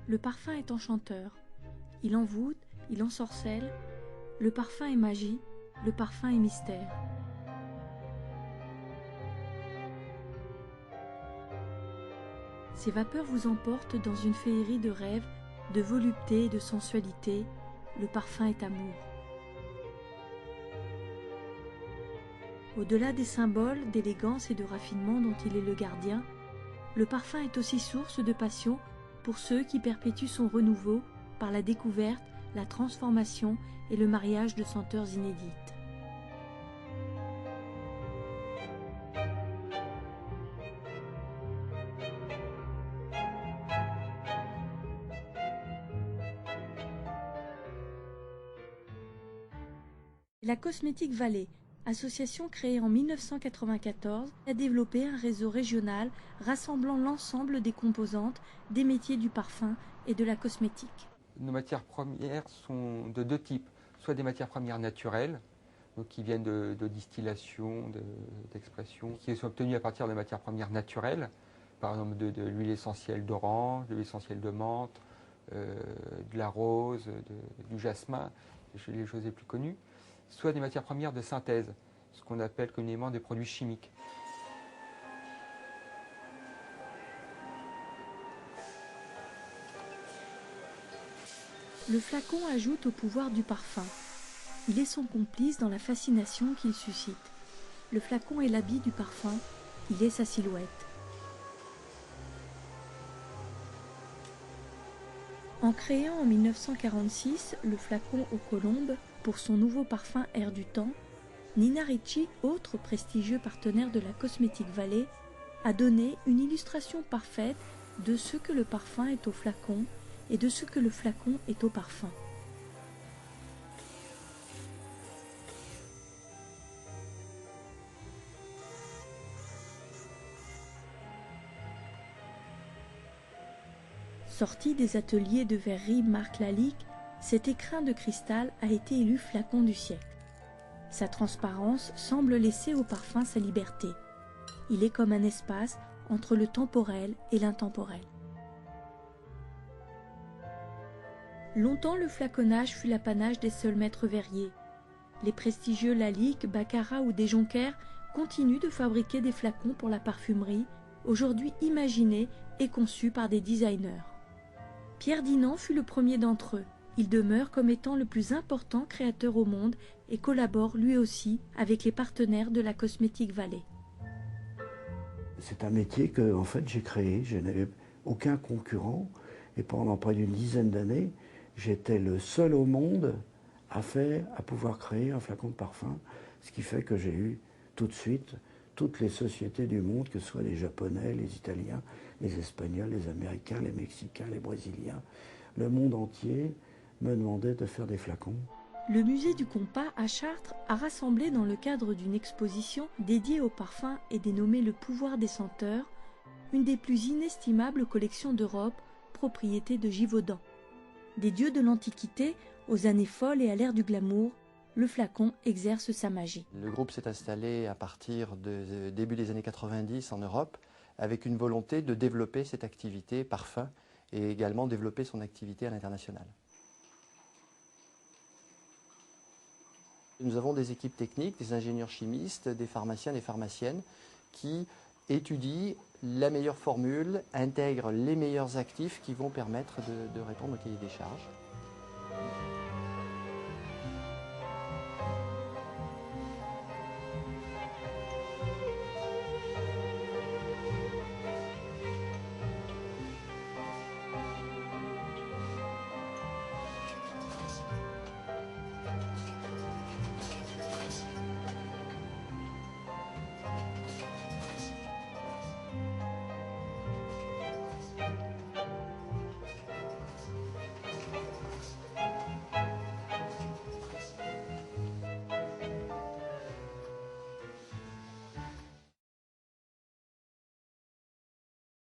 Le parfum est enchanteur. Il envoûte, il ensorcelle. Le parfum est magie, le parfum est mystère. Ces vapeurs vous emportent dans une féerie de rêves, de volupté et de sensualité. Le parfum est amour. Au-delà des symboles, d'élégance et de raffinement dont il est le gardien, le parfum est aussi source de passion pour ceux qui perpétuent son renouveau par la découverte, la transformation et le mariage de senteurs inédites. La Cosmétique Vallée, association créée en 1994, a développé un réseau régional rassemblant l'ensemble des composantes des métiers du parfum et de la cosmétique. Nos matières premières sont de deux types, soit des matières premières naturelles, donc qui viennent de distillation, d'expression, qui sont obtenues à partir de matières premières naturelles, par exemple de l'huile essentielle d'orange, de l'huile essentielle de menthe, de la rose, du jasmin, les choses les plus connues, soit des matières premières de synthèse, ce qu'on appelle communément des produits chimiques. Le flacon ajoute au pouvoir du parfum. Il est son complice dans la fascination qu'il suscite. Le flacon est l'habit du parfum, il est sa silhouette. En créant en 1946 le flacon aux colombes pour son nouveau parfum Air du Temps, Nina Ricci, autre prestigieux partenaire de la Cosmétique Vallée, a donné une illustration parfaite de ce que le parfum est au flacon et de ce que le flacon est au parfum. Sorti des ateliers de verrerie Marc Lalique, cet écrin de cristal a été élu flacon du siècle. Sa transparence semble laisser au parfum sa liberté. Il est comme un espace entre le temporel et l'intemporel. Longtemps, le flaconnage fut l'apanage des seuls maîtres verriers. Les prestigieux Lalique, Baccarat ou Desjoncker continuent de fabriquer des flacons pour la parfumerie, aujourd'hui imaginés et conçus par des designers. Pierre Dinant fut le premier d'entre eux. Il demeure comme étant le plus important créateur au monde et collabore lui aussi avec les partenaires de la Cosmétique Vallée. C'est un métier que en fait, j'ai créé. Je n'avais aucun concurrent et pendant près d'une dizaine d'années, j'étais le seul au monde à pouvoir créer un flacon de parfum, ce qui fait que j'ai eu tout de suite toutes les sociétés du monde, que ce soit les Japonais, les Italiens, les Espagnols, les Américains, les Mexicains, les Brésiliens, le monde entier me demandait de faire des flacons. Le musée du Compas à Chartres a rassemblé dans le cadre d'une exposition dédiée au parfum et dénommée Le pouvoir des senteurs, une des plus inestimables collections d'Europe, propriété de Givaudan. Des dieux de l'Antiquité aux années folles et à l'ère du glamour, le flacon exerce sa magie. Le groupe s'est installé à partir de début des années 90 en Europe avec une volonté de développer cette activité parfum et également développer son activité à l'international. Nous avons des équipes techniques, des ingénieurs chimistes, des pharmaciens, des pharmaciennes qui étudient la meilleure formule, intègrent les meilleurs actifs qui vont permettre de répondre au cahier des charges.